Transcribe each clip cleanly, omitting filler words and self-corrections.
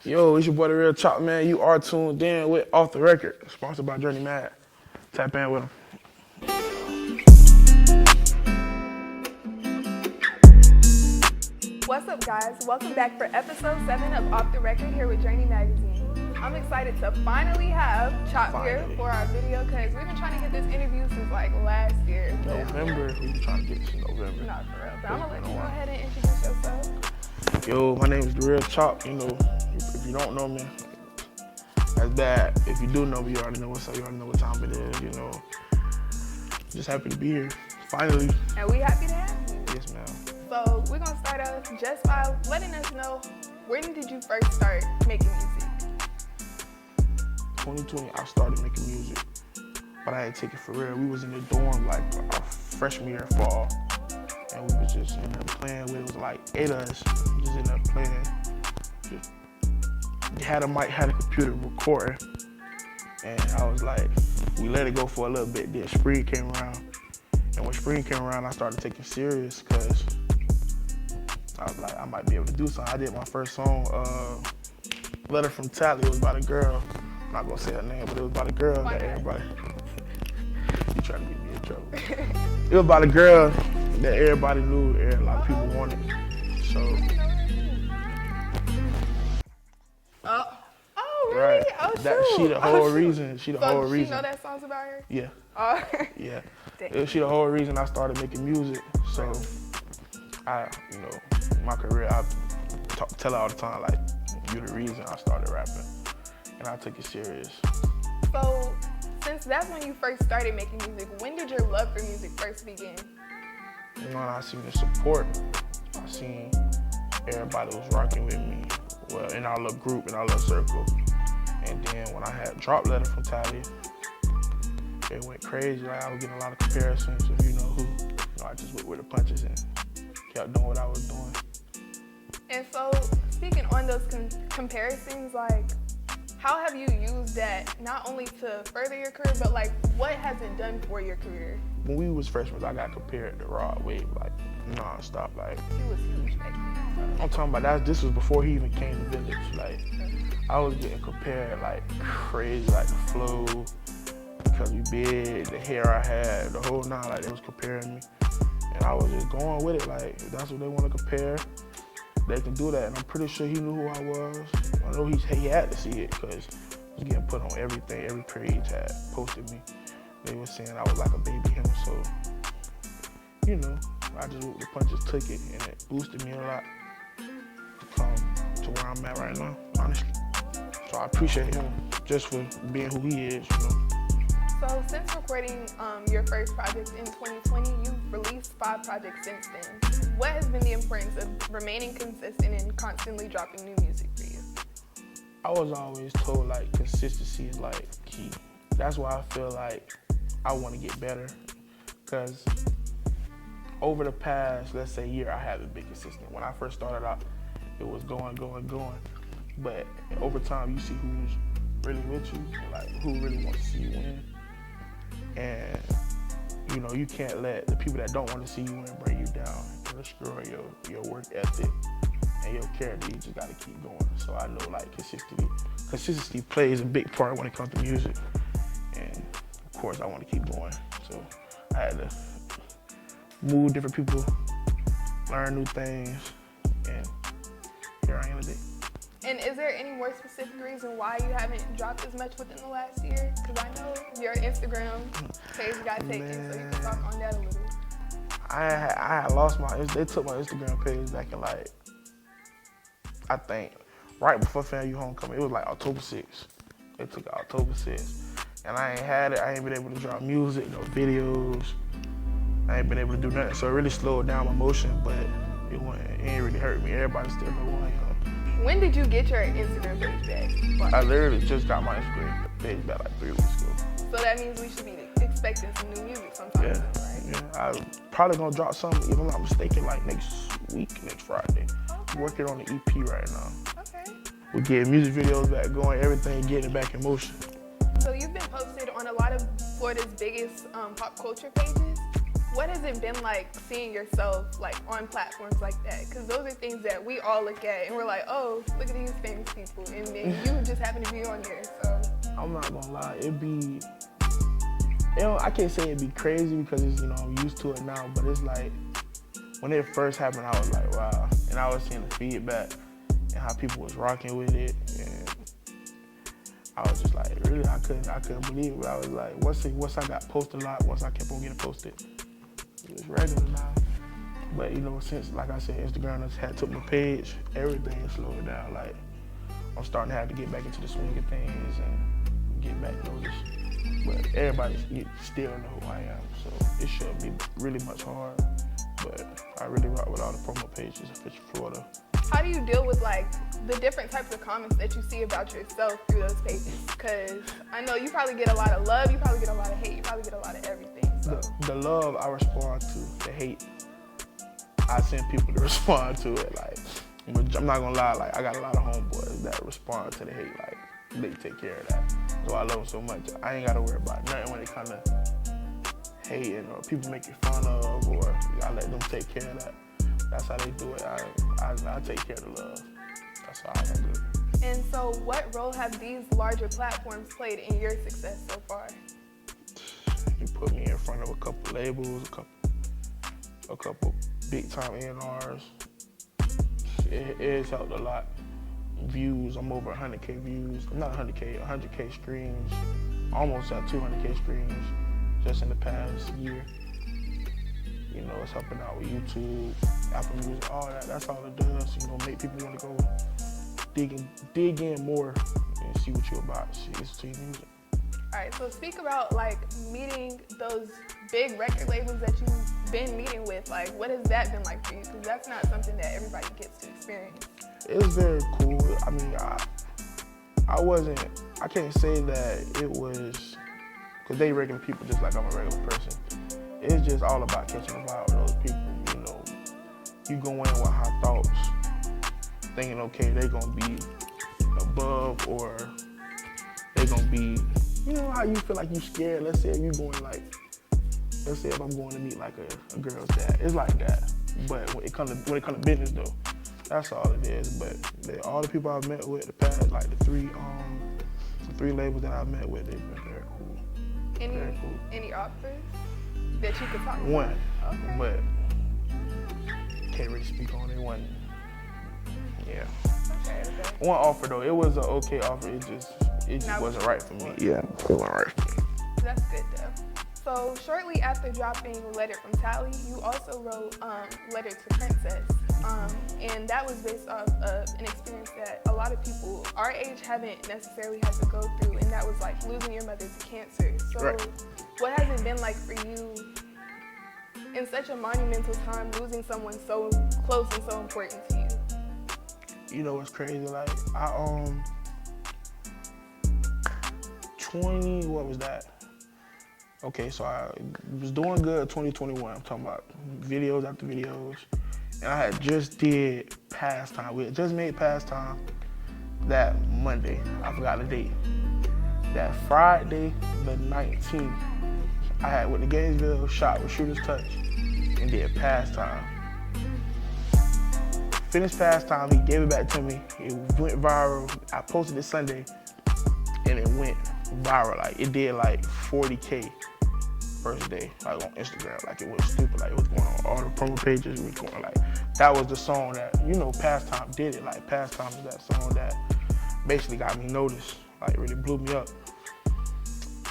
Yo, it's your boy the real Chopp, man. You are tuned in with Off the Record, sponsored by Journey Mad. Tap in with him. What's up, guys? Welcome back for episode 7 of Off the Record here with Journey Magazine. I'm excited to finally have Chopp here for our video because we've been trying to get this interview since like last year. November, we been trying to get to November. Not for real, but I'm gonna let you go ahead and introduce yourself. Yo, my name is the real Chopp. You know, if you don't know me, that's bad. If you do know me, you already know what's up. You already know what time it is. You know, just happy to be here, finally. And we happy to have you. Yes, ma'am. So we're gonna start off just by letting us know, when did you first start making music? 2020, I started making music, but I had to take it for real. We was in the dorm like our freshman year fall, and we was just in there playing with, it was like 8 of us, just in there playing. Just had a mic, had a computer recording, and I was like, we let it go for a little bit, then spring came around. And when spring came around, I started taking serious, because I was like, I might be able to do something. I did my first song, Letter from Tally. It was about a girl. I'm not gonna say her name, but it was about a girl that everybody, you trying to get me in trouble. It was about a girl that everybody knew, a lot of people wanted. So. Oh, really? Right. Oh, That, she the whole reason. She the whole reason. She know that song's about her? Yeah. Oh. Yeah. She the whole reason I started making music. So, my career, I tell her all the time, like, you the reason I started rapping. And I took it serious. So, since that's when you first started making music, when did your love for music first begin? You know, I seen the support. I seen everybody was rocking with me. Well, in our little group, in our little circle. And then when I had dropped Letter from Tally, it went crazy. Like, I was getting a lot of comparisons of you know who. I just went with the punches and kept doing what I was doing. And so, speaking on those comparisons, like, how have you used that not only to further your career, but like, what has it done for your career? When we was freshmen, I got compared to Rod Wave, like, non-stop. Like, He was huge back then. I'm talking about that. This was before he even came to Village. Like, I was getting compared like crazy, like the flow, because we big, the hair I had, the whole nine, like they was comparing me. And I was just going with it, like, if that's what they want to compare, they can do that. And I'm pretty sure he knew who I was. I know he had to see it, because it was getting put on everything. Every page had posted me. They were saying I was like a baby him, so, you know, I just the punches took it, and it boosted me a lot to come to where I'm at right now, honestly. So I appreciate him just for being who he is, you know. So since recording your first project in 2020, you've released 5 projects since then. What has been the importance of remaining consistent and constantly dropping new music for you? I was always told, like, consistency is, like, key. That's why I feel like I want to get better, because over the past, let's say, year, I haven't been consistent. When I first started out, it was going. But over time, you see who's really with you, like, who really wants to see you win. And, you know, you can't let the people that don't want to see you win bring you down and destroy your work ethic and your character. You just got to keep going. So I know, like, consistency plays a big part when it comes to music. And, of course, I want to keep going. So I had to move different people, learn new things, and here I am today. And is there any more specific reason why you haven't dropped as much within the last year? Because I know your Instagram page got taken, so you can talk on that a little. I had lost they took my Instagram page back in, like, I think, right before FAMU Homecoming. It was like October 6th. They took it October 6th. And I ain't had it. I ain't been able to drop music, no videos. I ain't been able to do nothing. So it really slowed down my motion, but it ain't really hurt me. Everybody still know who I am. When did you get your Instagram page back? I literally just got my Instagram page back like 3 weeks ago. So that means we should be expecting some new music sometime soon, right? Yeah, I'm probably gonna drop something, if I'm not mistaken, like next week, next Friday. Okay. I'm working on the EP right now. Okay. We're getting music videos back going, everything getting back in motion. So you've been posted on a lot of Florida's biggest pop culture pages. What has it been like seeing yourself like on platforms like that? Because those are things that we all look at and we're like, oh, look at these famous people, and then you just happen to be on there. So I'm not gonna lie, it'd be, I can't say it'd be crazy because it's, I'm used to it now, but it's like, when it first happened, I was like, wow. And I was seeing the feedback and how people was rocking with it, and I was just like, really, I couldn't believe it. I was like, once I got posted a lot, once I kept on getting posted, it was regular now. But since, like I said, Instagram has took my page, everything slowed down. Like, I'm starting to have to get back into the swing of things and get back noticed. But everybody still know who I am, so it shouldn't be really much hard. But I really rock with all the promo pages in Fisher, Florida. How do you deal with like the different types of comments that you see about yourself through those pages? Because I know you probably get a lot of love, you probably get a lot of hate, you probably get a lot of everything. So. The love I respond to, the hate I send people to respond to it. Like, I'm not gonna lie, like I got a lot of homeboys that respond to the hate. Like, they take care of that. So I love them so much. I ain't gotta worry about nothing when it comes to hating or people making fun of, or I let them take care of that. That's how they do it. I take care of the love. That's how I handle it. And so what role have these larger platforms played in your success so far? You put me in front of a couple labels, a couple big time A&Rs. It has helped a lot. Views, I'm over 100K views. Not 100K streams. Almost at 200K streams just in the past year. It's helping out with YouTube, Apple Music, all that. That's all it does. Make people want to go dig in more and see what you're about. Listen to your music. All right, so speak about like meeting those big record labels that you've been meeting with. Like, what has that been like for you? Because that's not something that everybody gets to experience. It was very cool. I mean, I can't say that it was, because they regular people just like I'm a regular person. It's just all about catching a vibe with those people. You go in with high thoughts, thinking, okay, they gonna be above, or they gonna be, how you feel like you scared. Let's say if I'm going to meet like a girl's dad, it's like that. But when it comes to business though, that's all it is. But all the people I've met with the past, like the three labels that I've met with, they've been very cool. Very cool. Any offers that you could talk about? One, okay. But can't really speak on it. One, yeah. Okay. One offer though, it was an okay offer. It just wasn't right for me. Yeah, it wasn't right for me. That's good though. So shortly after dropping Letter from Tally, you also wrote Letter to Princess. And that was based off of an experience that a lot of people our age haven't necessarily had to go through, and that was like losing your mother to cancer. So right. What has it been like for you in such a monumental time, losing someone so close and so important to you? You know what's crazy? Like, what was that? Okay, so I was doing good 2021. I'm talking about videos after videos. And I had just did Pastime. We had just made Pastime that Monday. I forgot the date. That Friday, the 19th, I had with the Gainesville shot with Shooter's Touch and did Pastime. Finished Pastime, he gave it back to me. It went viral. I posted it Sunday and it went viral. Like, it did like 40K first day, like on Instagram. Like, it was stupid. Like, it was going on all the promo pages. It was going like, that was the song that, Pastime did it. Like, Pastime is that song that basically got me noticed. Like, really blew me up.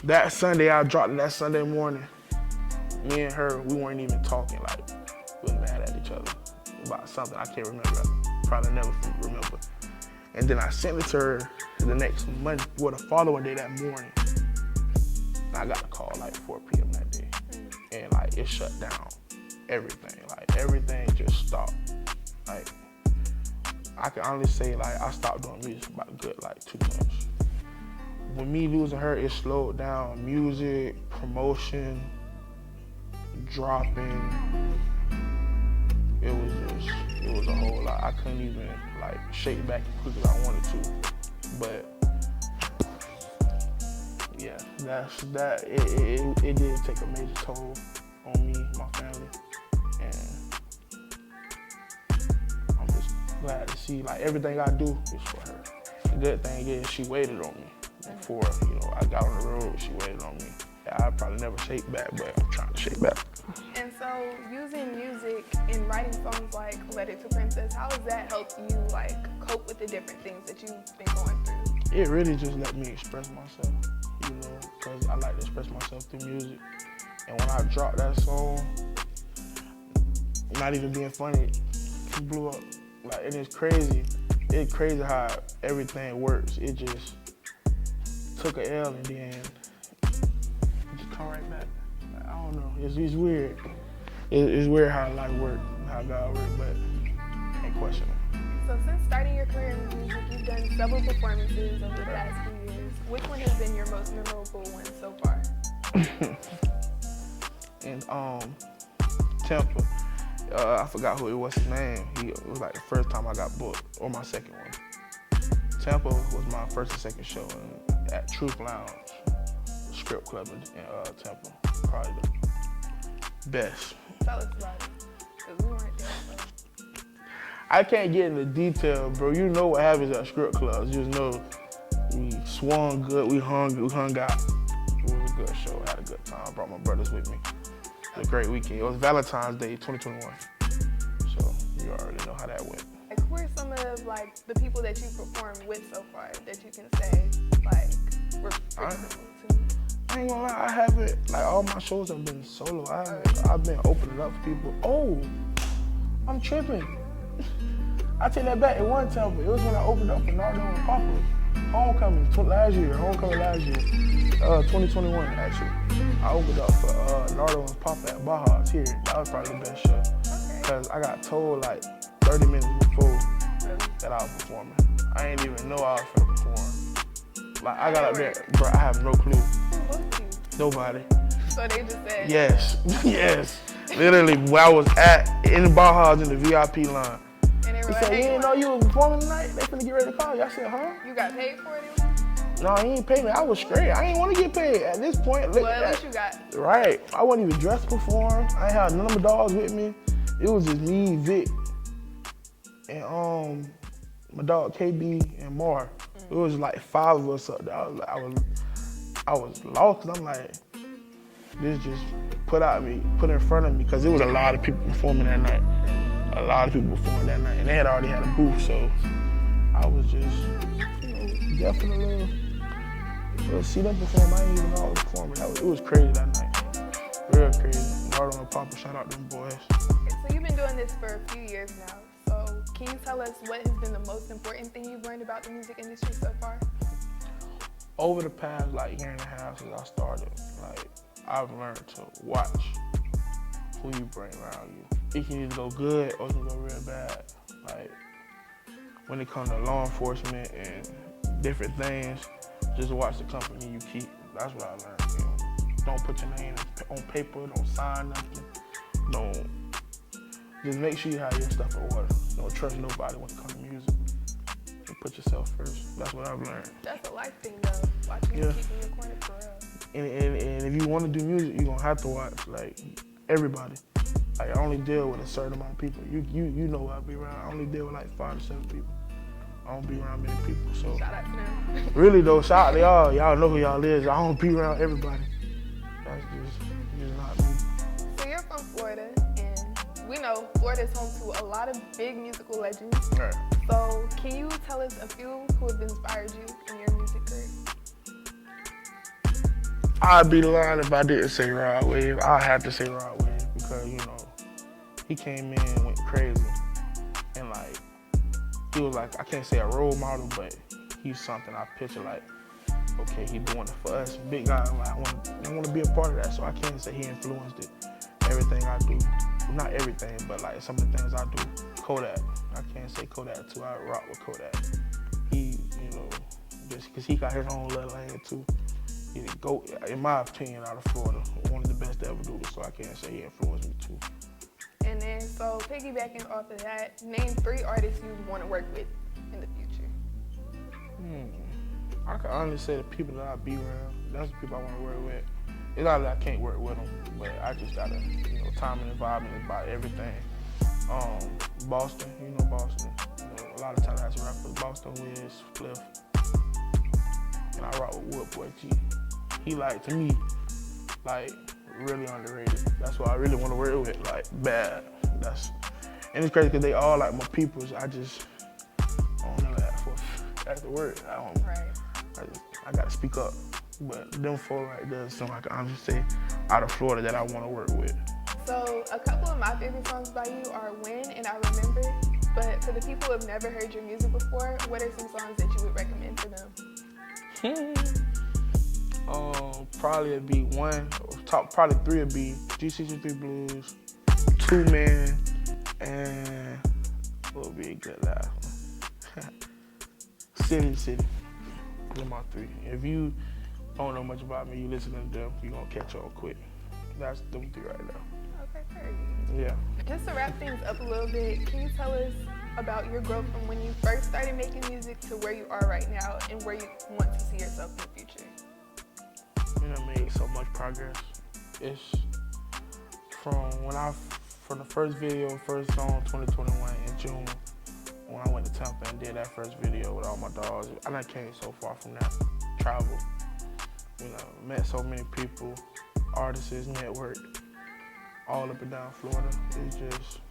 That Sunday, I dropped it that Sunday morning. Me and her, we weren't even talking. Like, we was mad at each other about something I can't remember. Probably never remember. And then I sent it to her the next Monday, the following day that morning. I got a call like 4 p.m. that day. And like, it shut down everything. Like, everything just stopped. Like, I can honestly say, like, I stopped doing music about a good like 2 months. With me losing her, it slowed down music, promotion, dropping. It was a whole lot. I couldn't even like shake back as quick as I wanted to. But yeah, it did take a major toll on me, my family, and I'm just glad to see like everything I do is for her. The good thing is she waited on me before, I got on the road. She waited on me. I probably never shake back, but I'm trying to shake back. And so, using music and writing songs like "Letter to Princess," how has that helped you like cope with the different things that you've been going through? It really just let me express myself, because I like to express myself through music. And when I dropped that song, not even being funny, it blew up. Like, and it's crazy. It's crazy how everything works. It just took a L and then it just come right back. I don't know. It's weird. It's weird how life works, how God works, but ain't question it. So since starting your career in music, you've done several performances over the past few years. Which one has been your most memorable one so far? In Tampa, I forgot who it was, his name. It was like the first time I got booked, or my second one. Tampa was my first and second show at Truth Lounge, Script Club in Tampa. Probably the best. Tell us about it, because we weren't there. So. I can't get into detail, bro. You know what happens at Script Clubs. You just know we swung good, we hung out. It was a good show, I had a good time. I brought my brothers with me. It was a great weekend. It was Valentine's Day 2021. So you already know how that went. Like, who are some of like the people that you performed with so far that you can say like were pretty cool to me? I ain't gonna lie, I haven't, like all my shows have been solo. I've been opening up for people. Oh, I'm tripping. I take that back. It wasn't Tampa. It was when I opened up for Nardo and Papa. Homecoming last year, 2021 actually. I opened up for Nardo and Papa at Baja's here. That was probably the best show. Because I got told like 30 minutes before that I was performing. I didn't even know I was gonna perform. Like I got up there, bro, I have no clue. Who booked you? Nobody. So they just said? Yes, yes. Literally, where I was in the Baja's in the VIP line. And they were He like, said, you didn't know you was performing tonight? They finna get ready to call you. I said, huh? You got paid for it anyway? No, he ain't paid me. I was straight. I ain't want to get paid at this point. Well, at least you got. Right. I wasn't even dressed to perform. I ain't had none of my dogs with me. It was just me, Vic, and my dog KB and Mar. It was like 5 of us up there. I was lost because I'm like, this just put in front of me because there was a lot of people performing that night. A lot of people performing that night, and they had already had a booth, so I was just, definitely see them perform. I didn't even know I was performing. It was crazy that night, real crazy. Nardo and Papa, shout out them boys. Okay, so you've been doing this for a few years now. So can you tell us what has been the most important thing you've learned about the music industry so far? Over the past year and a half since I started, I've learned to watch who you bring around you. It can either go good or it can go real bad. Like when it comes to law enforcement and different things, just watch the company you keep. That's what I learned. Don't put your name on paper. Don't sign nothing. Don't. Just make sure you have your stuff in order. Don't trust nobody when it comes to music. And put yourself first. That's what I've learned. That's a life thing though. Watching you keep in your corner for real. And if you want to do music, you're gonna have to watch everybody. I only deal with a certain amount of people. You know I be around. I only deal with 5 to 7 people. I don't be around many people. So shout out to them. Really though, shout out to y'all. Y'all know who y'all is. I don't be around everybody. That's just not me. So you're from Florida, and we know Florida is home to a lot of big musical legends. Right. So can you tell us a few who have inspired you in your music career? I'd be lying if I didn't say Rod Wave. I have to say Rod Wave because, he came in and went crazy. And he was I can't say a role model, but he's something I picture okay, he doing it for us. Big guy, I want to be a part of that, so I can't say he influenced it. Everything I do, not everything, but some of the things I do. Kodak, I can't say Kodak too, I rock with Kodak. He, just because he got his own little lane too. He go, in my opinion, out of Florida, one of the best to ever do it, so I can't say he influenced me too. And then, so piggybacking off of that, name 3 artists you want to work with in the future. I can honestly say the people that I be around, that's the people I want to work with. it's not that I can't work with them, but I just gotta, time and environment about everything. Boston, Boston. A lot of times I have to rap with Boston Wiz, Cliff, and I rock with Wood Boy G. He to me, really underrated. That's what I really want to work with, bad. And it's crazy because they all my peoples. I don't know that's the word. I gotta speak up. But them four right there is something I can honestly say out of Florida that I want to work with. So a couple of my favorite songs by you are When and I Remember. But for the people who have never heard your music before, what are some songs that you would recommend for them? Probably it'd be one. Probably three would be G63 Blues, 2 Man, and what would be a good last one? City. Those are my 3. If you don't know much about me, you listen to them, you're gonna catch on quick. That's them 3 right now. Okay, great. Yeah. Just to wrap things up a little bit, can you tell us about your growth from when you first started making music to where you are right now and where you want to see yourself in the future? I made so much progress. It's from the first video, first song, 2021 in June, when I went to Tampa and did that first video with all my dogs. I done came so far from that, travel, met so many people, artists, networked, all up and down Florida. It's just,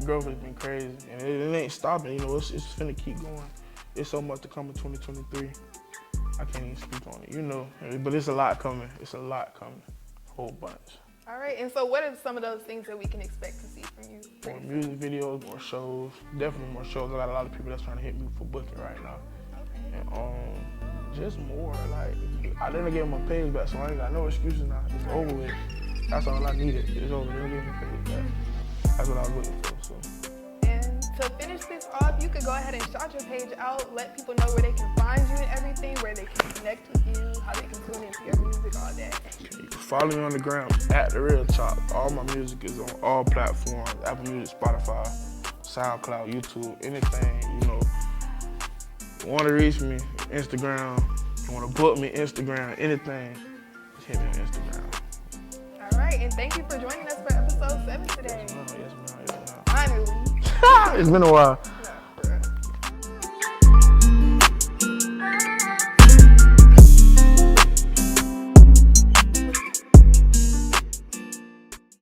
growth has been crazy, and it ain't stopping, it's finna keep going. It's so much to come in 2023. I can't even speak on it, but it's a lot coming. A whole bunch. All right, and so what are some of those things that we can expect to see from you? More music videos, more shows, definitely more shows. I got a lot of people that's trying to hit me for booking right now. And just more, I didn't get my page back, so I ain't got no excuses now. It's over with. That's all I needed. It's over. They didn't get my page back. That's what I was looking for, so. And to finish this off, you could go ahead and shout your page out, let people know where they can find you and everything, where they can connect with you, how they can tune into your music, all that. Okay, you can follow me on the gram at The Real Chopp. All my music is on all platforms, Apple Music, Spotify, SoundCloud, YouTube, anything, Want to reach me, Instagram, you want to book me, Instagram, anything, just hit me on Instagram. All right, and thank you for joining us for episode 7 today. Yes, ma'am. Finally. It's been a while.